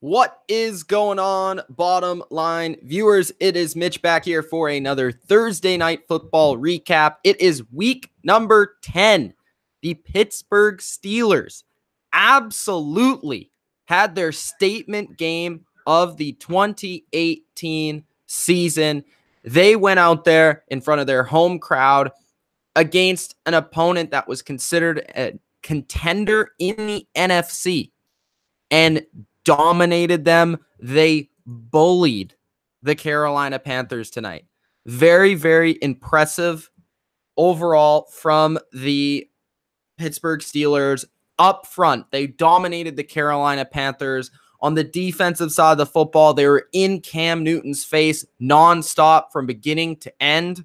What is going on, bottom line viewers? It is Mitch back here for another Thursday night football recap. It is week number 10. The Pittsburgh Steelers absolutely had their statement game of the 2018 season. They went out there in front of their home crowd against an opponent that was considered a contender in the NFC and dominated them. They bullied the Carolina Panthers tonight. Very, very impressive overall from the Pittsburgh Steelers up front. They dominated the Carolina Panthers. On the defensive side of the football, they were in Cam Newton's face nonstop from beginning to end.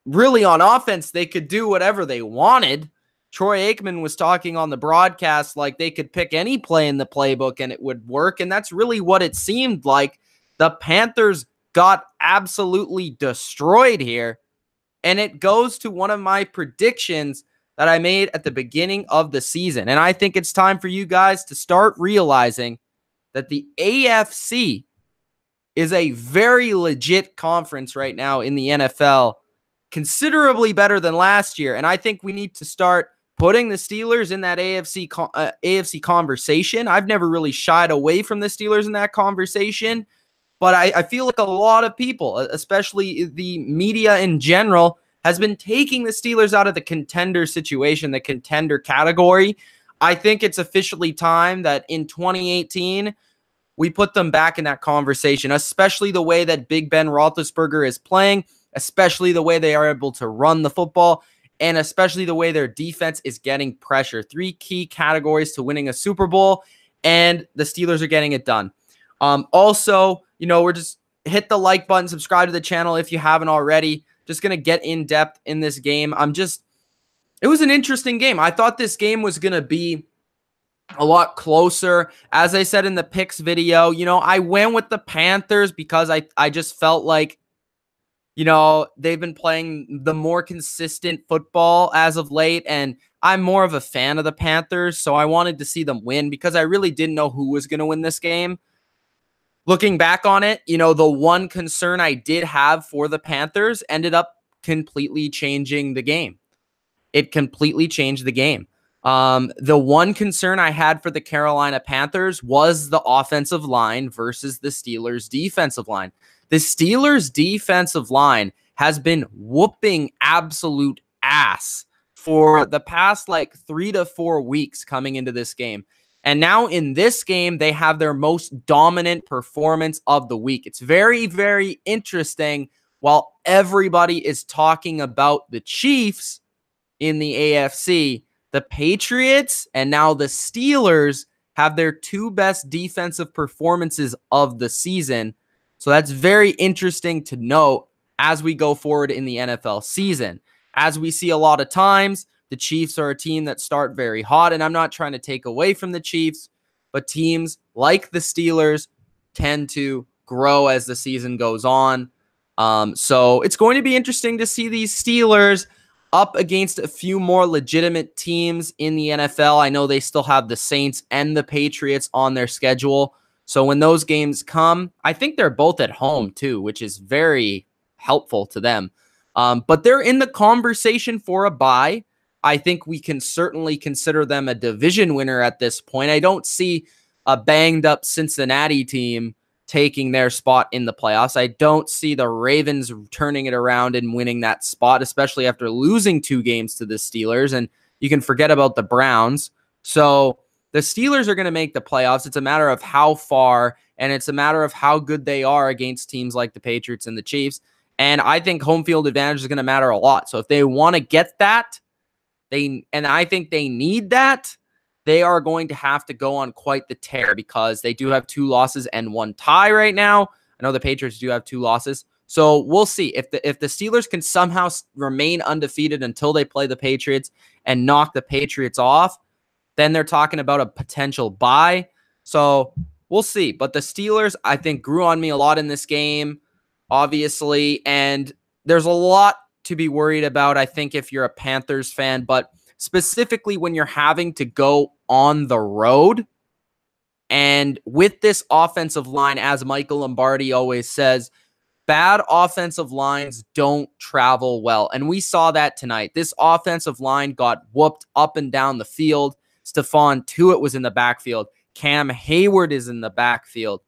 Really, on offense, they could do whatever they wanted. Troy Aikman was talking on the broadcast like they could pick any play in the playbook and it would work, and that's really what it seemed like. The Panthers got absolutely destroyed here, and it goes to one of my predictions that I made at the beginning of the season, and I think it's time for you guys to start realizing that the AFC is a very legit conference right now in the NFL, considerably better than last year, and I think we need to start putting the Steelers in that AFC conversation. I've never really shied away from the Steelers in that conversation, but I feel like a lot of people, especially the media in general, has been taking the Steelers out of the contender situation, the contender category. I think it's officially time that in 2018, we put them back in that conversation, especially the way that Big Ben Roethlisberger is playing, especially the way they are able to run the football, and especially the way their defense is getting pressure. 3 key categories to winning a Super Bowl, and the Steelers are getting it done. Also, we're just hit the like button, subscribe to the channel if you haven't already. Just going to get in depth in this game. It was an interesting game. I thought this game was going to be a lot closer. As I said in the picks video, I went with the Panthers because I just felt like, they've been playing the more consistent football as of late, and I'm more of a fan of the Panthers, so I wanted to see them win because I really didn't know who was going to win this game. Looking back on it, the one concern I did have for the Panthers ended up completely changing the game. It completely changed the game. The one concern I had for the Carolina Panthers was the offensive line versus the Steelers' defensive line. The Steelers' defensive line has been whooping absolute ass for the past 3 to 4 weeks coming into this game. And now in this game, they have their most dominant performance of the week. It's very, very interesting. While everybody is talking about the Chiefs in the AFC, the Patriots and now the Steelers have their 2 best defensive performances of the season. So that's very interesting to note as we go forward in the NFL season. As we see a lot of times, the Chiefs are a team that start very hot, and I'm not trying to take away from the Chiefs, but teams like the Steelers tend to grow as the season goes on. So it's going to be interesting to see these Steelers up against a few more legitimate teams in the NFL. I know they still have the Saints and the Patriots on their schedule. So when those games come, I think they're both at home too, which is very helpful to them. But they're in the conversation for a bye. I think we can certainly consider them a division winner at this point. I don't see a banged up Cincinnati team taking their spot in the playoffs. I don't see the Ravens turning it around and winning that spot, especially after losing 2 games to the Steelers. And you can forget about the Browns. So the Steelers are going to make the playoffs. It's a matter of how far, and it's a matter of how good they are against teams like the Patriots and the Chiefs. And I think home field advantage is going to matter a lot. So if they want to get that, and I think they need that, they are going to have to go on quite the tear because they do have 2 losses and 1 tie right now. I know the Patriots do have 2 losses. So we'll see. If the Steelers can somehow remain undefeated until they play the Patriots and knock the Patriots off, then they're talking about a potential bye. So we'll see. But the Steelers, I think, grew on me a lot in this game, obviously. And there's a lot to be worried about, I think, if you're a Panthers fan. But specifically when you're having to go on the road, And with this offensive line, as Michael Lombardi always says, bad offensive lines don't travel well. And we saw that tonight. This offensive line got whooped up and down the field. Stephon Tuitt was in the backfield. Cam Hayward is in the backfield.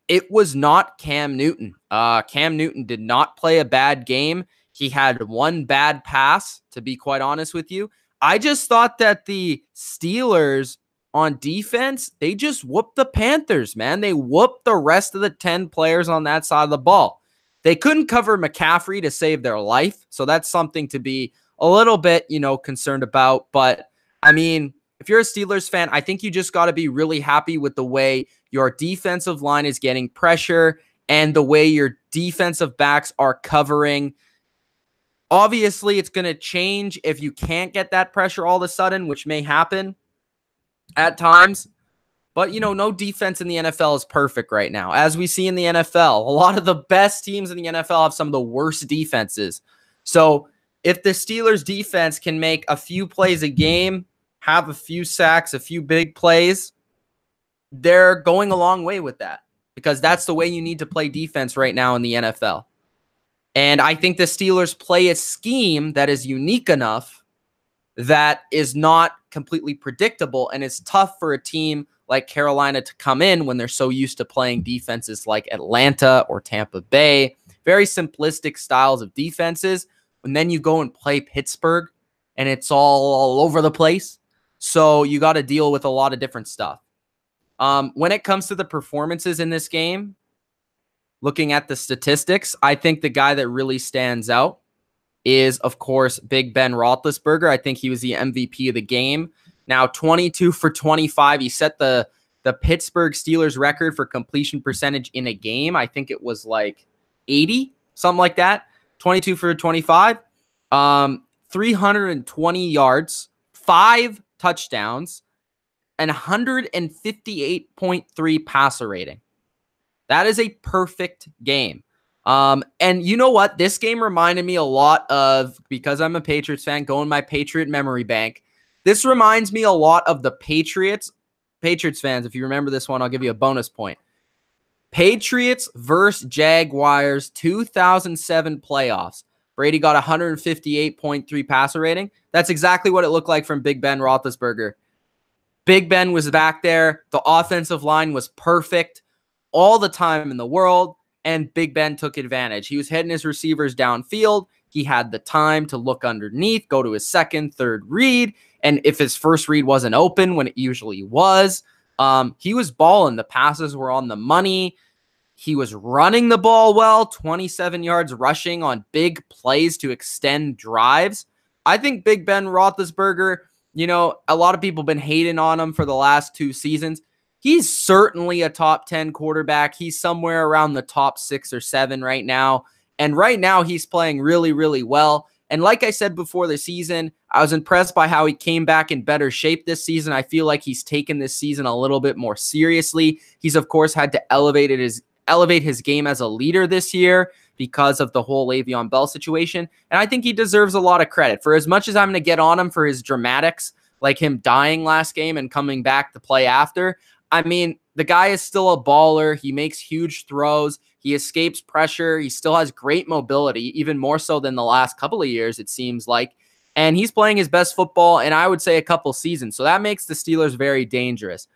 It was not Cam Newton. Cam Newton did not play a bad game. He had one bad pass, to be quite honest with you. I just thought that the Steelers on defense, they just whooped the Panthers, man. They whooped the rest of the 10 players on that side of the ball. They couldn't cover McCaffrey to save their life, so that's something to be a little bit, concerned about. But, I mean, if you're a Steelers fan, I think you just got to be really happy with the way your defensive line is getting pressure and the way your defensive backs are covering. Obviously, it's going to change if you can't get that pressure all of a sudden, which may happen at times. But, no defense in the NFL is perfect right now. As we see in the NFL, a lot of the best teams in the NFL have some of the worst defenses. So if the Steelers defense can make a few plays a game, have a few sacks, a few big plays, they're going a long way with that, because that's the way you need to play defense right now in the NFL. And I think the Steelers play a scheme that is unique enough that is not completely predictable, and it's tough for a team like Carolina to come in when they're so used to playing defenses like Atlanta or Tampa Bay, very simplistic styles of defenses. And then you go and play Pittsburgh, and it's all over the place. So you got to deal with a lot of different stuff. When it comes to the performances in this game, looking at the statistics, I think the guy that really stands out is, of course, Big Ben Roethlisberger. I think he was the MVP of the game. Now, 22 for 25. He set the Pittsburgh Steelers record for completion percentage in a game. I think it was like 80, something like that. 22 for 25. 320 yards, 5 touchdowns, and 158.3 passer rating. That is a perfect game. And you know what? This game reminded me a lot of, because I'm a Patriots fan, going my Patriot memory bank. This reminds me a lot of the Patriots. Patriots fans, if you remember this one, I'll give you a bonus point. Patriots versus Jaguars 2007 playoffs. Brady got 158.3 passer rating. That's exactly what it looked like from Big Ben Roethlisberger. Big Ben was back there. The offensive line was perfect all the time in the world, and Big Ben took advantage. He was hitting his receivers downfield. He had the time to look underneath, go to his second, third read, and if his first read wasn't open, when it usually was, he was balling. The passes were on the money. He was running the ball well, 27 yards rushing on big plays to extend drives. I think Big Ben Roethlisberger, a lot of people have been hating on him for the last 2 seasons. He's certainly a top 10 quarterback. He's somewhere around the top 6 or 7 right now. And right now he's playing really, really well. And like I said before the season, I was impressed by how he came back in better shape this season. I feel like he's taken this season a little bit more seriously. He's, of course, had to elevate his game as a leader this year because of the whole Le'Veon Bell situation. And I think he deserves a lot of credit. For as much as I'm going to get on him for his dramatics, like him dying last game and coming back to play after, I mean, the guy is still a baller. He makes huge throws. He escapes pressure. He still has great mobility, even more so than the last couple of years, it seems like. And he's playing his best football in, I would say, a couple seasons. So that makes the Steelers very dangerous.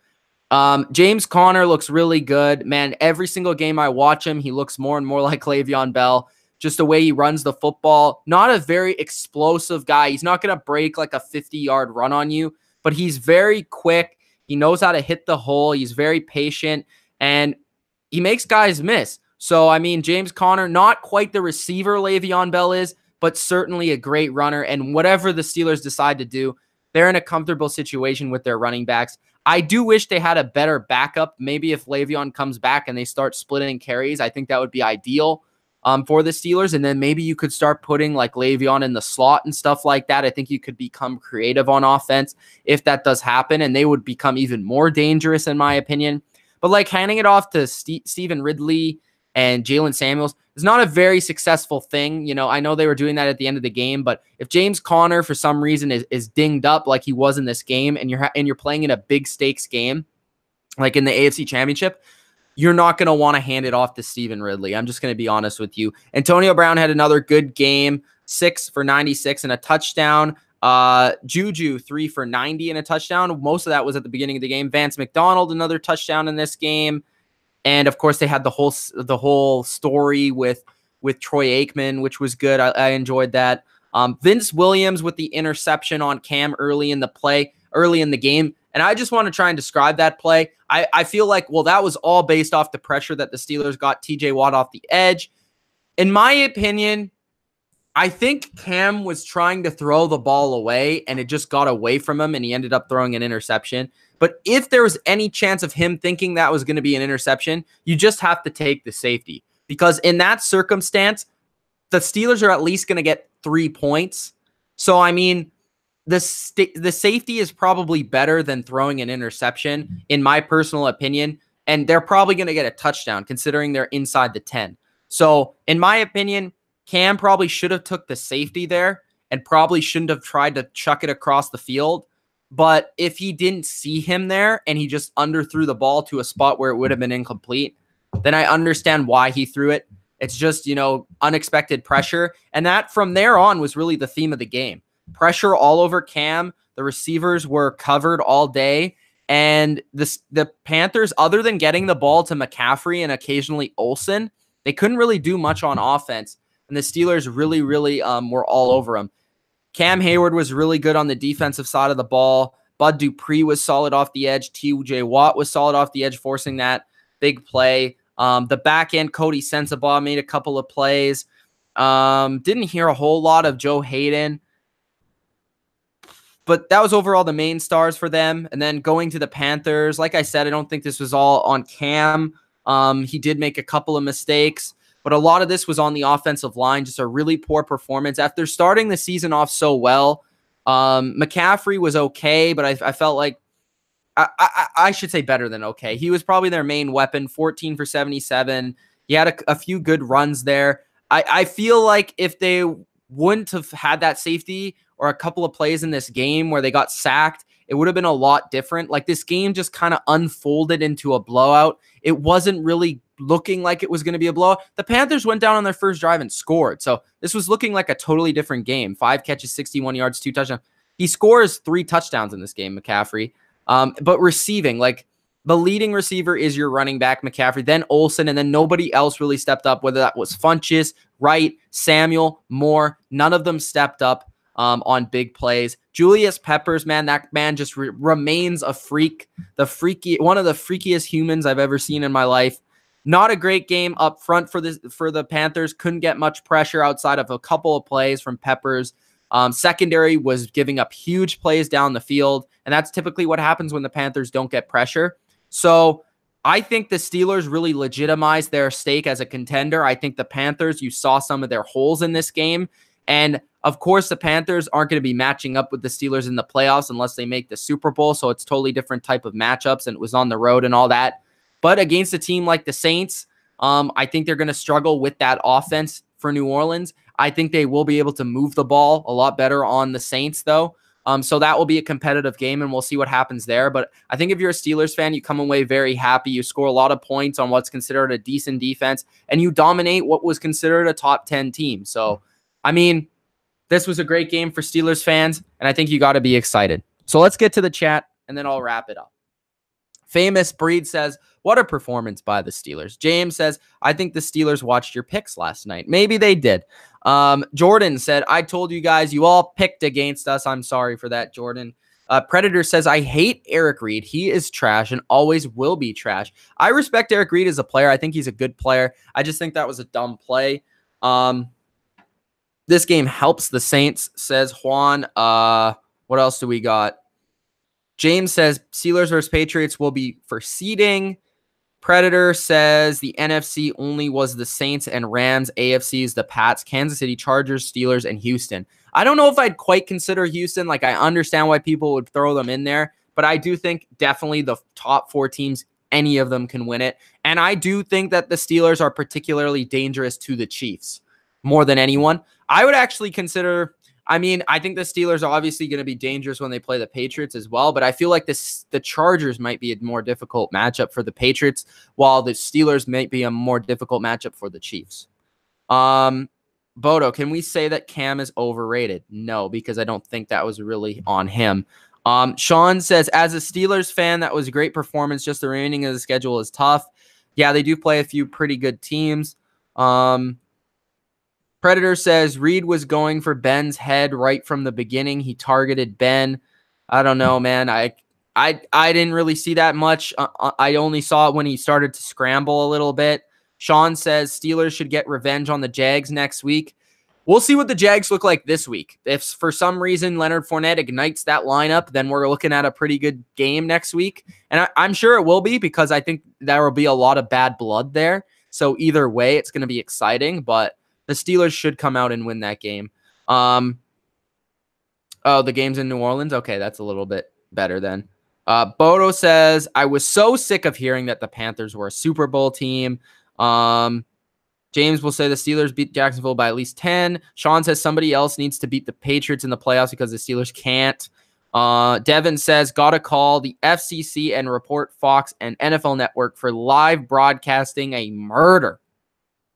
James Conner looks really good. Man, every single game I watch him, he looks more and more like Le'Veon Bell. Just the way he runs the football. Not a very explosive guy. He's not going to break like a 50-yard run on you, but he's very quick. He knows how to hit the hole. He's very patient, and he makes guys miss. So, I mean, James Conner, not quite the receiver Le'Veon Bell is, but certainly a great runner. And whatever the Steelers decide to do, they're in a comfortable situation with their running backs. I do wish they had a better backup. Maybe if Le'Veon comes back and they start splitting carries, I think that would be ideal for the Steelers. And then maybe you could start putting like Le'Veon in the slot and stuff like that. I think you could become creative on offense if that does happen, and they would become even more dangerous in my opinion. But like handing it off to Stephen Ridley and Jalen Samuels is not a very successful thing. You know, I know they were doing that at the end of the game, but if James Conner for some reason is dinged up like he was in this game, and you're playing in a big stakes game like in the AFC Championship, you're not going to want to hand it off to Stephen Ridley. I'm just going to be honest with you. Antonio Brown had another good game, 6 for 96 and a touchdown. Juju 3 for 90 and a touchdown. Most of that was at the beginning of the game. Vance McDonald, another touchdown in this game. And of course they had the whole story with Troy Aikman, which was good. I enjoyed that. Vince Williams with the interception on Cam early in the game. And I just want to try and describe that play. I feel like, well, that was all based off the pressure that the Steelers got TJ Watt off the edge. In my opinion, I think Cam was trying to throw the ball away and it just got away from him and he ended up throwing an interception. But if there was any chance of him thinking that was going to be an interception, you just have to take the safety. Because in that circumstance, the Steelers are at least going to get 3 points. So, I mean, the safety is probably better than throwing an interception, in my personal opinion. And they're probably going to get a touchdown considering they're inside the 10. So, in my opinion, Cam probably should have took the safety there and probably shouldn't have tried to chuck it across the field. But if he didn't see him there and he just underthrew the ball to a spot where it would have been incomplete, then I understand why he threw it. It's just, you know, unexpected pressure. And that from there on was really the theme of the game. Pressure all over Cam. The receivers were covered all day. And the Panthers, other than getting the ball to McCaffrey and occasionally Olsen, they couldn't really do much on offense. And the Steelers really, really were all over him. Cam Hayward was really good on the defensive side of the ball. Bud Dupree was solid off the edge. TJ Watt was solid off the edge, forcing that big play. The back end, Cody Sensabaugh made a couple of plays. Didn't hear a whole lot of Joe Hayden. But that was overall the main stars for them. And then going to the Panthers, like I said, I don't think this was all on Cam. He did make a couple of mistakes. But a lot of this was on the offensive line, just a really poor performance. After starting the season off so well, McCaffrey was okay, but I felt like I should say better than okay. He was probably their main weapon, 14 for 77. He had a few good runs there. I feel like if they wouldn't have had that safety or a couple of plays in this game where they got sacked, it would have been a lot different. Like this game just kind of unfolded into a blowout. It wasn't really looking like it was going to be a blowout. The Panthers went down on their first drive and scored. So this was looking like a totally different game. 5 catches, 61 yards, 2 touchdowns. He scores 3 touchdowns in this game, McCaffrey. But receiving, like the leading receiver is your running back, McCaffrey, then Olsen, and then nobody else really stepped up, whether that was Funchess, Wright, Samuel, Moore. None of them stepped up on big plays. Julius Peppers, man, that man just remains a freak. One of the freakiest humans I've ever seen in my life. Not a great game up front for the Panthers. Couldn't get much pressure outside of a couple of plays from Peppers. Secondary was giving up huge plays down the field, and that's typically what happens when the Panthers don't get pressure. So I think the Steelers really legitimized their stake as a contender. I think the Panthers, you saw some of their holes in this game. And of course, the Panthers aren't going to be matching up with the Steelers in the playoffs unless they make the Super Bowl. So it's totally different type of matchups, and it was on the road and all that. But against a team like the Saints, I think they're going to struggle with that offense for New Orleans. I think they will be able to move the ball a lot better on the Saints, though. So that will be a competitive game, and we'll see what happens there. But I think if you're a Steelers fan, you come away very happy. You score a lot of points on what's considered a decent defense, and you dominate what was considered a top 10 team. So, I mean, this was a great game for Steelers fans, and I think you got to be excited. So let's get to the chat, and then I'll wrap it up. Famous Breed says, what a performance by the Steelers. James says, I think the Steelers watched your picks last night. Maybe they did. Jordan said, I told you guys you all picked against us. I'm sorry for that, Jordan. Predator says, I hate Eric Reed. He is trash and always will be trash. I respect Eric Reed as a player. I think he's a good player. I just think that was a dumb play. This game helps the Saints, says Juan. What else do we got? James says Steelers versus Patriots will be for seeding. Predator says the NFC only was the Saints and Rams. AFC is the Pats, Kansas City, Chargers, Steelers, and Houston. I don't know if I'd quite consider Houston. Like, I understand why people would throw them in there, but I do think definitely the top 4 teams any of them can win it. And I do think that the Steelers are particularly dangerous to the Chiefs more than anyone. I would actually consider, I mean, I think the Steelers are obviously going to be dangerous when they play the Patriots as well, but I feel like the Chargers might be a more difficult matchup for the Patriots, while the Steelers might be a more difficult matchup for the Chiefs. Bodo, can we say that Cam is overrated? No, because I don't think that was really on him. Sean says, as a Steelers fan, that was a great performance. Just the remaining of the schedule is tough. Yeah, they do play a few pretty good teams. Predator says, Reed was going for Ben's head right from the beginning. He targeted Ben. I don't know, man. I didn't really see that much. I only saw it when he started to scramble a little bit. Sean says Steelers should get revenge on the Jags next week. We'll see what the Jags look like this week. If for some reason Leonard Fournette ignites that lineup, then we're looking at a pretty good game next week. And I'm sure it will be, because I think there will be a lot of bad blood there. So either way, it's going to be exciting, but the Steelers should come out and win that game. Oh, the game's in New Orleans? Okay, that's a little bit better then. Bodo says, I was so sick of hearing that the Panthers were a Super Bowl team. James will say the Steelers beat Jacksonville by at least 10. Sean says somebody else needs to beat the Patriots in the playoffs because the Steelers can't. Devin says, gotta call the FCC and report Fox and NFL Network for live broadcasting a murder.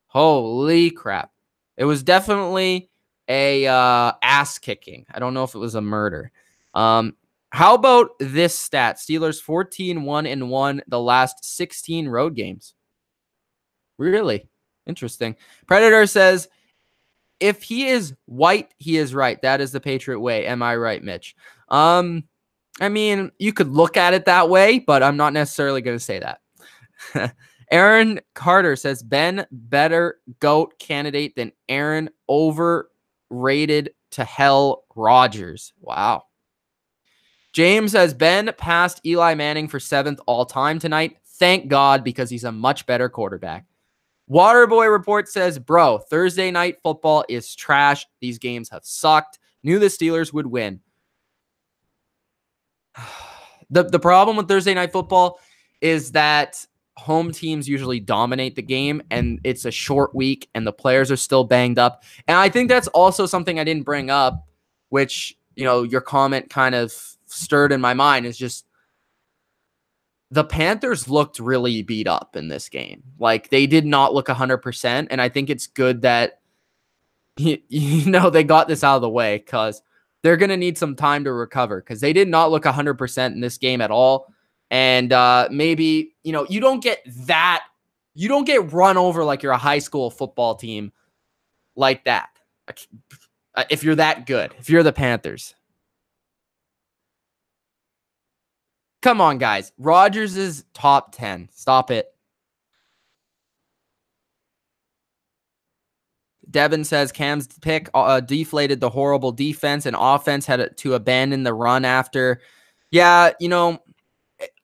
Holy crap. It was definitely a ass kicking. I don't know if it was a murder. How about this stat? Steelers 14-1-1 the last 16 road games. Really interesting. Predator says, if he is white, he is right. That is the Patriot way. Am I right, Mitch? I mean, you could look at it that way, but I'm not necessarily going to say that. Aaron Carter says, Ben, better GOAT candidate than Aaron, overrated to hell Rodgers. Wow. James says, Ben passed Eli Manning for 7th all-time tonight. Thank God, because he's a much better quarterback. Waterboy Report says, bro, Thursday night football is trash. These games have sucked. Knew the Steelers would win. The problem with Thursday night football is that home teams usually dominate the game, and it's a short week, and the players are still banged up. And I think that's also something I didn't bring up, which, you know, your comment kind of stirred in my mind, is just the Panthers looked really beat up in this game. Like, they did not look 100%, and I think it's good that, you know, they got this out of the way, because they're going to need some time to recover, because they did not look 100% in this game at all. And maybe, you know, you don't get run over like you're a high school football team like that. If you're that good, if you're the Panthers. Come on, guys. Rodgers is top 10. Stop it. Devin says Cam's pick deflated the horrible defense, and offense had to abandon the run after. Yeah, you know,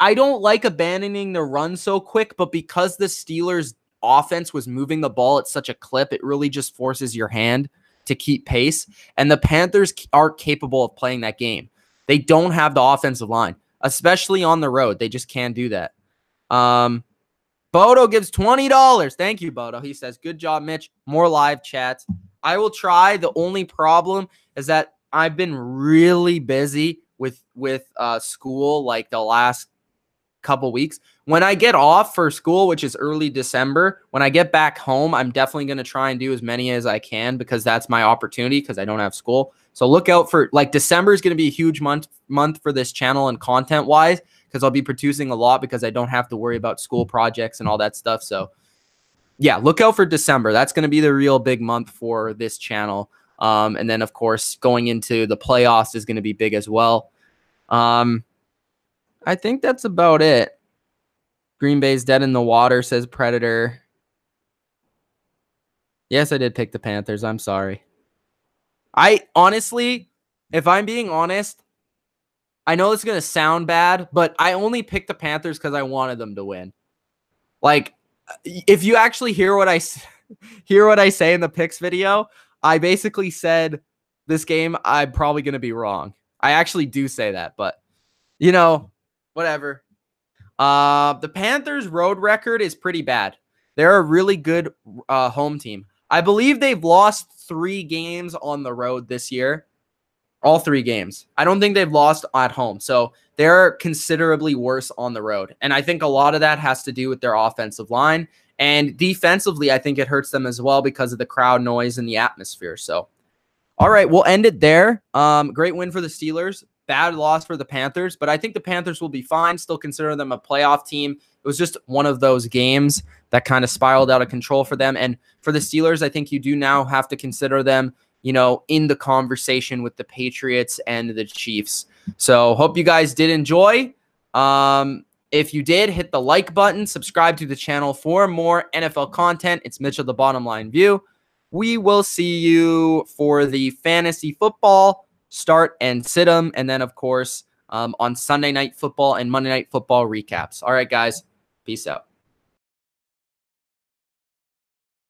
I don't like abandoning the run so quick, but because the Steelers' offense was moving the ball at such a clip, it really just forces your hand to keep pace. And the Panthers aren't capable of playing that game. They don't have the offensive line, especially on the road. They just can't do that. Bodo gives $20. Thank you, Bodo. He says, good job, Mitch. More live chats. I will try. The only problem is that I've been really busy with school like the last couple weeks. When I get off for school, which is early December, when I get back home, I'm definitely going to try and do as many as I can, because that's my opportunity, because I don't have school. So look out for, like, December is going to be a huge month for this channel and content wise, because I'll be producing a lot, because I don't have to worry about school projects and all that stuff. So yeah, look out for December. That's going to be the real big month for this channel. And then, of course, going into the playoffs is going to be big as well. I think that's about it. Green Bay's dead in the water, says Predator. Yes, I did pick the Panthers. I'm sorry. I honestly, if I'm being honest, I know it's going to sound bad, but I only picked the Panthers because I wanted them to win. Like, if you actually hear what I say in the picks video, I basically said this game, I'm probably going to be wrong. I actually do say that, but, you know, whatever. The Panthers' road record is pretty bad. They're a really good home team. I believe they've lost 3 games on the road this year. All 3 games. I don't think they've lost at home. So they're considerably worse on the road. And I think a lot of that has to do with their offensive line. And defensively, I think it hurts them as well because of the crowd noise and the atmosphere. So, all right, we'll end it there. Great win for the Steelers. Bad loss for the Panthers. But I think the Panthers will be fine. Still consider them a playoff team. It was just one of those games that kind of spiraled out of control for them. And for the Steelers, I think you do now have to consider them, you know, in the conversation with the Patriots and the Chiefs. So hope you guys did enjoy. If you did, hit the like button, subscribe to the channel for more NFL content. It's Mitch of the Bottom Line View. We will see you for the fantasy football start and sit 'em. And then, of course, on Sunday Night Football and Monday Night Football recaps. All right, guys. Peace out.